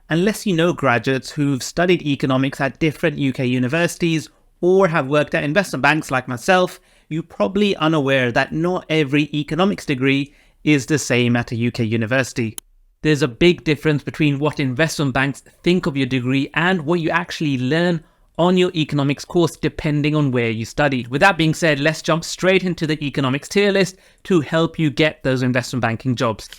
unless you know graduates who've studied economics at different UK universities or have worked at investment banks like myself, you're probably unaware that not every economics degree is the same at a UK university. There's a big difference between what investment banks think of your degree and what you actually learn on your economics course depending on where you studied. With that being said, let's jump straight into the economics tier list to help you get those investment banking jobs.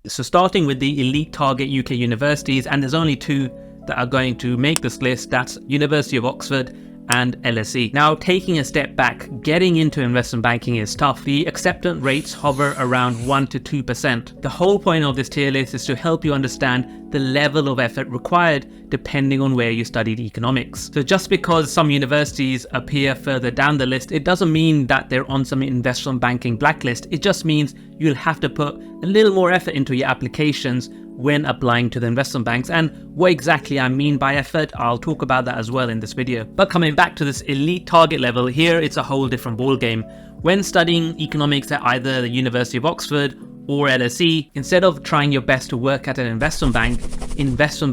So starting with the elite target UK universities, and there's only two that are going to make this list, that's University of Oxford and LSE. Now, taking a step back, getting into investment banking is tough. The acceptance rates hover around 1 to 2%. The whole point of this tier list is to help you understand the level of effort required depending on where you studied economics. So just because some universities appear further down the list, it doesn't mean that they're on some investment banking blacklist. It just means you'll have to put a little more effort into your applications when applying to the investment banks. And what exactly I mean by effort, I'll talk about that as well in this video. But coming back to this elite target level, here it's a whole different ballgame. When studying economics at either the University of Oxford or LSE, instead of trying your best to work at an investment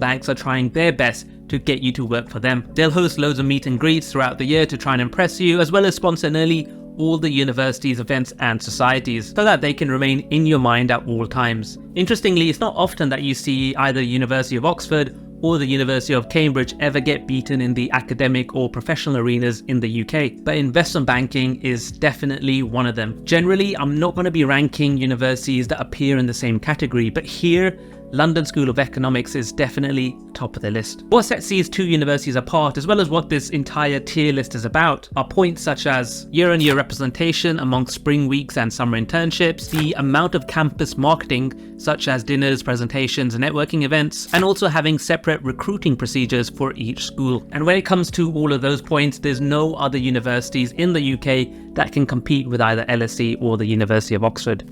banks are trying their best to get you to work for them. They'll host loads of meet and greets throughout the year to try and impress you, as well as sponsor nearly all the university's events and societies so that they can remain in your mind at all times. Interestingly, it's not often that you see either University of Oxford or the University of Cambridge ever get beaten in the academic or professional arenas in the UK, but investment banking is definitely one of them. Generally, I'm not going to be ranking universities that appear in the same category, but here, London School of Economics is definitely top of the list. What sets these two universities apart, as well as what this entire tier list is about, are points such as year-on-year representation among spring weeks and summer internships, the amount of campus marketing such as dinners, presentations, and networking events, and also having separate recruiting procedures for each school. And when it comes to all of those points, there's no other universities in the UK that can compete with either LSE or the University of Oxford.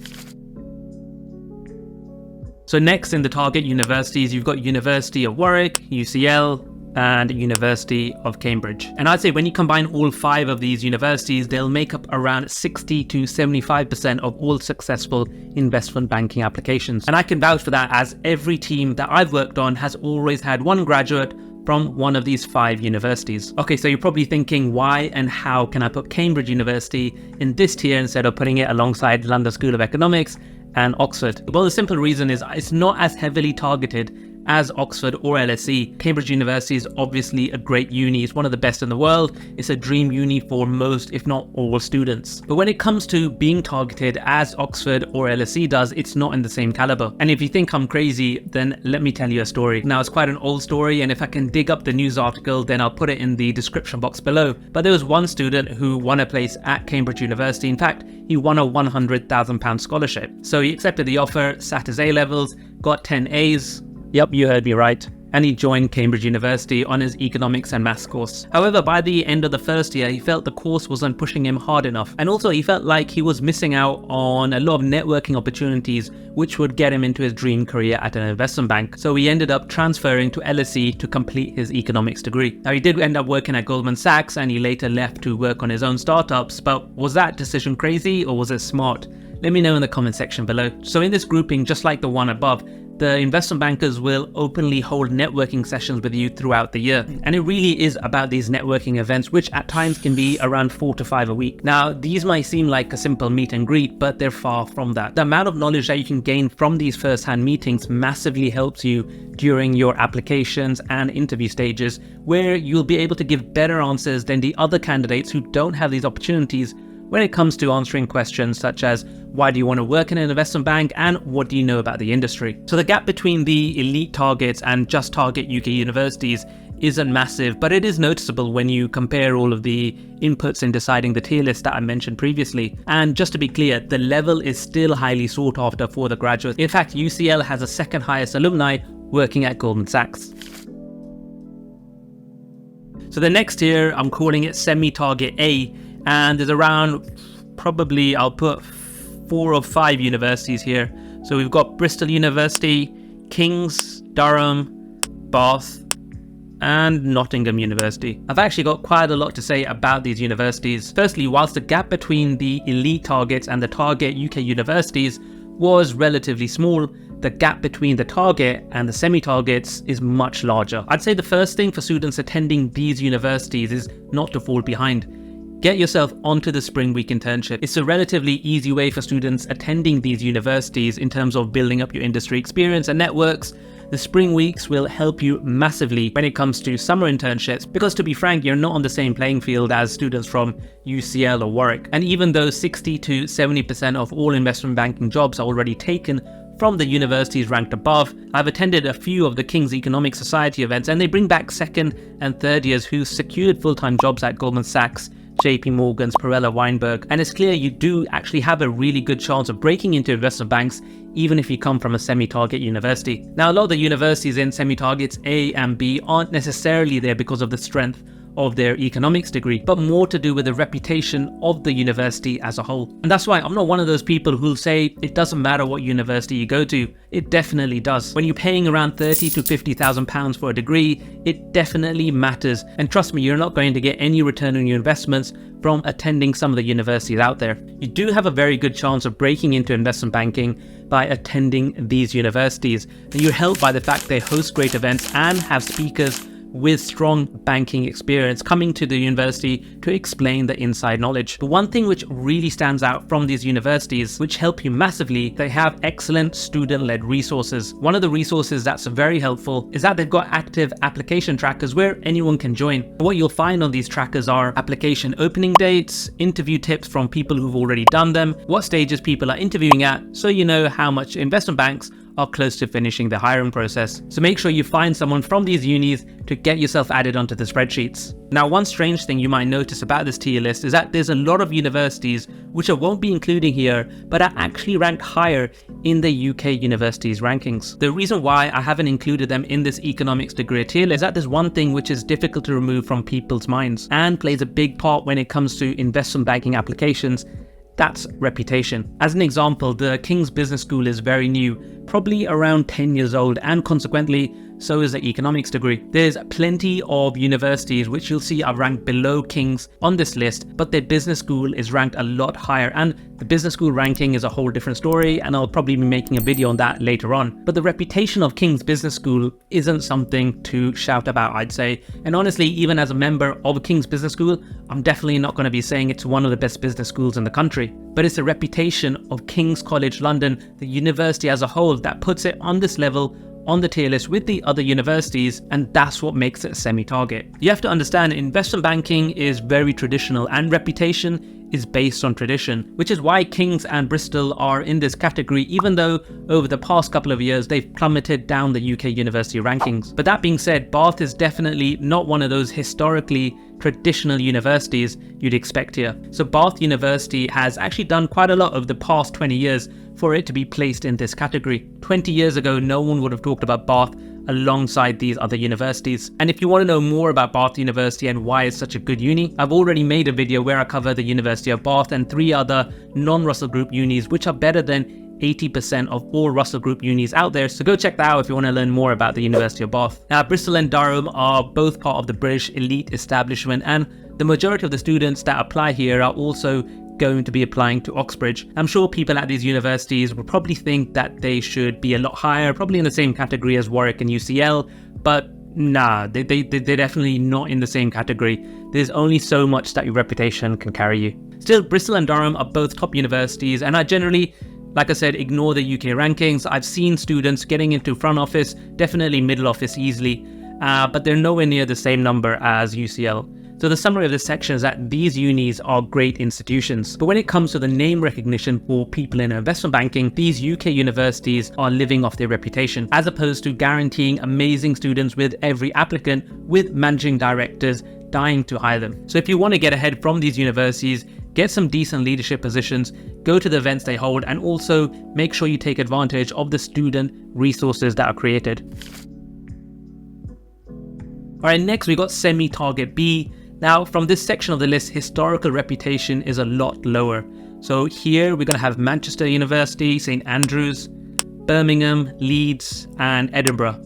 So next in the target universities, you've got University of Warwick, UCL, and University of Cambridge. And I'd say when you combine all 5 of these universities, they'll make up around 60 to 75% of all successful investment banking applications. And I can vouch for that, as every team that I've worked on has always had one graduate from one of these 5 universities. Okay, so you're probably thinking, why and how can I put Cambridge University in this tier instead of putting it alongside London School of Economics and Oxford? Well, the simple reason is it's not as heavily targeted as Oxford or LSE. Cambridge University is obviously a great uni. It's one of the best in the world. It's a dream uni for most, if not all, students. But when it comes to being targeted as Oxford or LSE does, it's not in the same caliber. And if you think I'm crazy, then let me tell you a story. Now, it's quite an old story, and if I can dig up the news article, then I'll put it in the description box below. But there was one student who won a place at Cambridge University. In fact, he won a £100,000 scholarship. So he accepted the offer, sat his A-levels, got 10 A's. Yep, you heard me right. And he joined Cambridge University on his economics and maths course. However, by the end of the first year, he felt the course wasn't pushing him hard enough. And also he felt like he was missing out on a lot of networking opportunities which would get him into his dream career at an investment bank. So he ended up transferring to LSE to complete his economics degree. Now, he did end up working at Goldman Sachs, and he later left to work on his own startups, but was that decision crazy or was it smart? Let me know in the comment section below. So in this grouping, just like the one above, the investment bankers will openly hold networking sessions with you throughout the year. And it really is about these networking events, which at times can be around 4 to 5 a week. Now, these might seem like a simple meet and greet, but they're far from that. The amount of knowledge that you can gain from these first-hand meetings massively helps you during your applications and interview stages, where you'll be able to give better answers than the other candidates who don't have these opportunities when it comes to answering questions such as, why do you want to work in an investment bank, and what do you know about the industry? So the gap between the elite targets and just target UK universities isn't massive, but it is noticeable when you compare all of the inputs in deciding the tier list that I mentioned previously. And just to be clear, the level is still highly sought after for the graduates. In fact, UCL has the second highest alumni working at Goldman Sachs. So the next tier, I'm calling it semi-target A, and there's around, probably I'll put 4 or 5 universities here. So we've got Bristol University, King's, Durham, Bath, and Nottingham University. I've actually got quite a lot to say about these universities. Firstly, whilst the gap between the elite targets and the target UK universities was relatively small, the gap between the target and the semi-targets is much larger. I'd say the first thing for students attending these universities is not to fall behind. Get yourself onto the Spring Week internship. It's a relatively easy way for students attending these universities in terms of building up your industry experience and networks. The Spring Weeks will help you massively when it comes to summer internships, because to be frank, you're not on the same playing field as students from UCL or Warwick. And even though 60 to 70% of all investment banking jobs are already taken from the universities ranked above, I've attended a few of the King's Economic Society events, and they bring back second and third years who secured full-time jobs at Goldman Sachs, JP Morgan's, Perella Weinberg, and it's clear you do actually have a really good chance of breaking into investment banks even if you come from a semi-target university. Now, a lot of the universities in semi-targets A and B aren't necessarily there because of the strength of their economics degree, but more to do with the reputation of the university as a whole. And that's why I'm not one of those people who'll say it doesn't matter what university you go to. It definitely does. When you're paying around 30 to 50,000 pounds for a degree, it definitely matters. And trust me, you're not going to get any return on your investments from attending some of the universities out there. You do have a very good chance of breaking into investment banking by attending these universities. And you're helped by the fact they host great events and have speakers with strong banking experience coming to the university to explain the inside knowledge. But one thing which really stands out from these universities, which help you massively, they have excellent student-led resources. One of the resources that's very helpful is that they've got active application trackers where anyone can join. What you'll find on these trackers are application opening dates, interview tips from people who've already done them, what stages people are interviewing at, so you know how much investment banks are close to finishing the hiring process. So make sure you find someone from these unis to get yourself added onto the spreadsheets. Now, one strange thing you might notice about this tier list is that there's a lot of universities which I won't be including here, but are actually ranked higher in the UK universities rankings. The reason why I haven't included them in this economics degree tier list is that there's one thing which is difficult to remove from people's minds and plays a big part when it comes to investment banking applications. That's reputation. As an example, the King's Business School is very new, probably around 10 years old, and consequently, so is the economics degree. There's plenty of universities which you'll see are ranked below King's on this list, but their business school is ranked a lot higher, and the business school ranking is a whole different story, and I'll probably be making a video on that later on. But the reputation of King's Business School isn't something to shout about, I'd say. And honestly, even as a member of King's Business School, I'm definitely not going to be saying it's one of the best business schools in the country. But it's the reputation of King's College London, the university as a whole, that puts it on this level on the tier list with the other universities, and that's what makes it a semi-target. You have to understand, investment banking is very traditional and reputation is based on tradition, which is why King's and Bristol are in this category, even though over the past couple of years they've plummeted down the UK university rankings. But that being said, Bath is definitely not one of those historically traditional universities you'd expect here. So Bath University has actually done quite a lot over the past 20 years for it to be placed in this category. 20 years ago, no one would have talked about Bath alongside these other universities. And if you want to know more about Bath University and why it's such a good uni, I've already made a video where I cover the University of Bath and 3 other non-Russell Group unis which are better than 80% of all Russell Group unis out there, so go check that out if you want to learn more about the University of Bath. Now, Bristol and Durham are both part of the British elite establishment, and the majority of the students that apply here are also going to be applying to Oxbridge. I'm sure people at these universities will probably think that they should be a lot higher, probably in the same category as Warwick and UCL, but nah, they're definitely not in the same category. There's only so much that your reputation can carry you. Still, Bristol and Durham are both top universities, and I generally, like I said, ignore the UK rankings. I've seen students getting into front office, definitely middle office easily, but they're nowhere near the same number as UCL. So the summary of this section is that these unis are great institutions, but when it comes to the name recognition for people in investment banking, these UK universities are living off their reputation, as opposed to guaranteeing amazing students with every applicant, with managing directors dying to hire them. So if you want to get ahead from these universities, get some decent leadership positions, go to the events they hold, and also make sure you take advantage of the student resources that are created. All right, next we got semi-target B. Now, from this section of the list, historical reputation is a lot lower. So here we're going to have Manchester University, St Andrews, Birmingham, Leeds, and Edinburgh.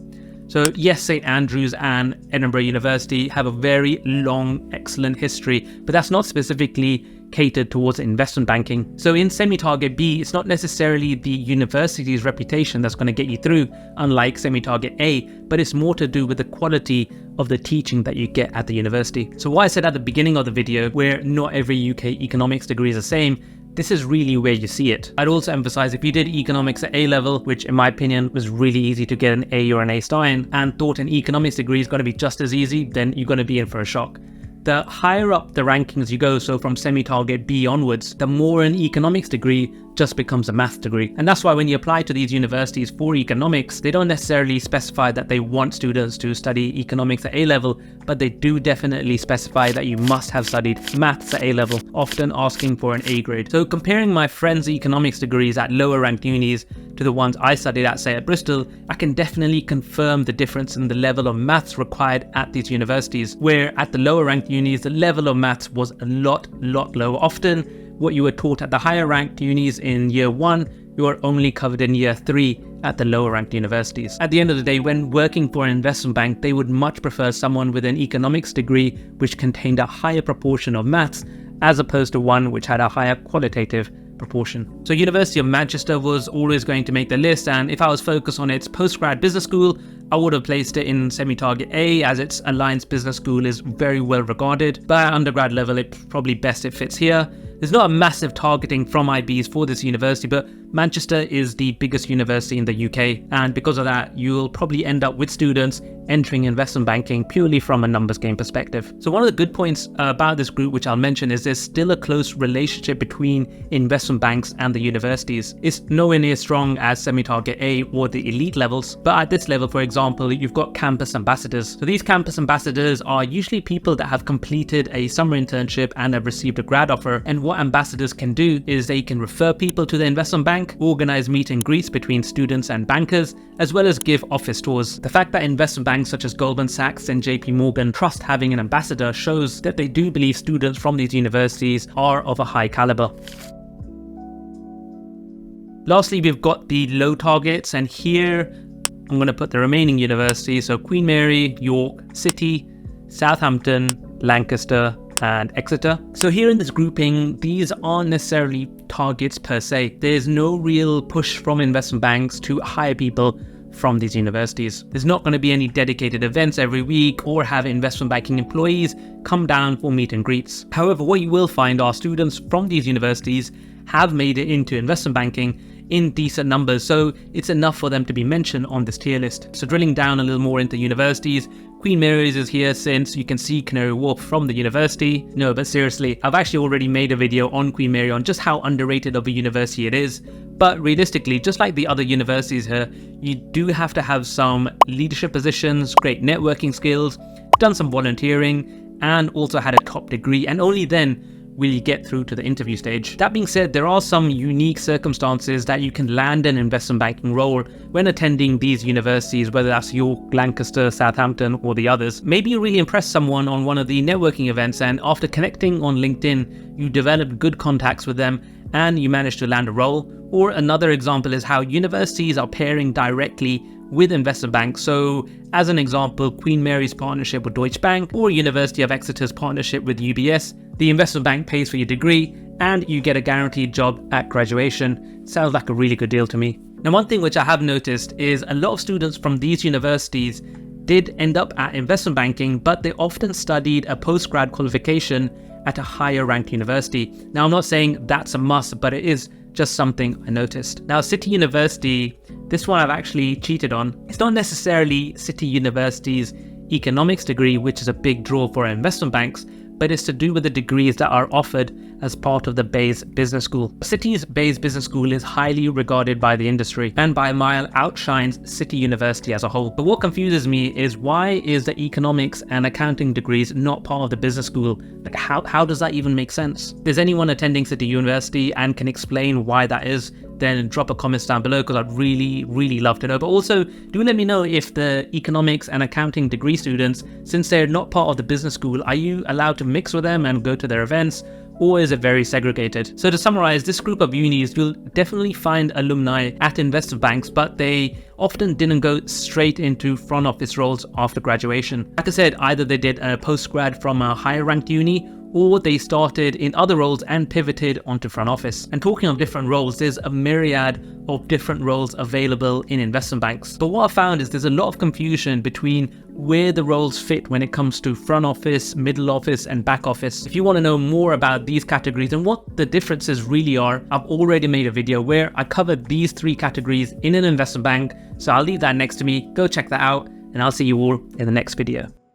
So yes, St Andrews and Edinburgh University have a very long, excellent history, but that's not specifically catered towards investment banking. So in semi-target B, it's not necessarily the university's reputation that's going to get you through, unlike semi-target A, but it's more to do with the quality of the teaching that you get at the university. So what I said at the beginning of the video, where not every UK economics degree is the same, this is really where you see it. I'd also emphasize, if you did economics at A level, which in my opinion was really easy to get an A or an A star in, and thought an economics degree is going to be just as easy, then you're going to be in for a shock. The higher up the rankings you go, so from semi-target B onwards, the more an economics degree just becomes a math degree. And that's why when you apply to these universities for economics, they don't necessarily specify that they want students to study economics at A level, but they do definitely specify that you must have studied maths at A level, often asking for an A grade. So comparing my friends' economics degrees at lower ranked unis to the ones I studied at, say at Bristol, I can definitely confirm the difference in the level of maths required at these universities, where at the lower ranked unis, the level of maths was a lot lower. Often, what you were taught at the higher ranked unis in year 1, you are only covered in year 3 at the lower ranked universities. At the end of the day, when working for an investment bank, they would much prefer someone with an economics degree which contained a higher proportion of maths, as opposed to one which had a higher qualitative proportion. So University of Manchester was always going to make the list, and if I was focused on its postgrad business school, I would have placed it in semi-target A, as its Alliance Business School is very well regarded. But at undergrad level, it's probably best it fits here. There's not a massive targeting from IBs for this university, but Manchester is the biggest university in the UK, and because of that, you'll probably end up with students entering investment banking purely from a numbers game perspective. So one of the good points about this group, which I'll mention, is there's still a close relationship between investment banks and the universities. It's nowhere near strong as semi-target A or the elite levels, but at this level, for example, you've got campus ambassadors. So these campus ambassadors are usually people that have completed a summer internship and have received a grad offer, and what ambassadors can do is they can refer people to the investment bank, organize meet and greets between students and bankers, as well as give office tours. The fact that investment banks such as Goldman Sachs and JP Morgan trust having an ambassador shows that they do believe students from these universities are of a high caliber. Lastly, we've got the low targets, and here I'm going to put the remaining universities, so Queen Mary, York, City, Southampton, Lancaster, and Exeter. So here in this grouping, these aren't necessarily targets per se. There's no real push from investment banks to hire people from these universities. There's not going to be any dedicated events every week or have investment banking employees come down for meet and greets. However, what you will find are students from these universities have made it into investment banking in decent numbers, so it's enough for them to be mentioned on this tier list. So drilling down a little more into universities, Queen Mary's is here since you can see Canary Wharf from the university. No, but seriously, I've actually already made a video on Queen Mary on just how underrated of a university it is. But realistically, just like the other universities here, you do have to have some leadership positions, great networking skills, done some volunteering, and also had a top degree, and only then will you get through to the interview stage. That being said, there are some unique circumstances that you can land an investment banking role when attending these universities, whether that's York, Lancaster, Southampton, or the others. Maybe you really impressed someone on one of the networking events, and after connecting on LinkedIn, you developed good contacts with them and you managed to land a role. Or another example is how universities are pairing directly with investment banks. So as an example, Queen Mary's partnership with Deutsche Bank or University of Exeter's partnership with UBS, the investment bank pays for your degree and you get a guaranteed job at graduation. Sounds like a really good deal to me. Now, one thing which I have noticed is a lot of students from these universities did end up at investment banking, but they often studied a postgrad qualification at a higher ranked university. Now, I'm not saying that's a must, but it is just something I noticed. Now, City University, this one I've actually cheated on. It's not necessarily City University's economics degree, which is a big draw for investment banks, but it's to do with the degrees that are offered as part of the Bayes Business School. City's Bayes Business School is highly regarded by the industry and by a mile outshines City University as a whole. But what confuses me is, why is the economics and accounting degrees not part of the business school? Like, how does that even make sense? If there's anyone attending City University and can explain why that is, then drop a comment down below, because I'd really love to know. But also, do let me know if the economics and accounting degree students, since they're not part of the business school, are you allowed to mix with them and go to their events, or is it very segregated? So to summarize, this group of unis, you'll definitely find alumni at investment banks, but they often didn't go straight into front office roles after graduation. Like I said, either they did a postgrad from a higher ranked uni, or they started in other roles and pivoted onto front office. And talking of different roles, there's a myriad of different roles available in investment banks. But what I found is there's a lot of confusion between where the roles fit when it comes to front office, middle office, and back office. If you want to know more about these categories and what the differences really are, I've already made a video where I covered these 3 categories in an investment bank. So I'll leave that next to me. Go check that out, and I'll see you all in the next video.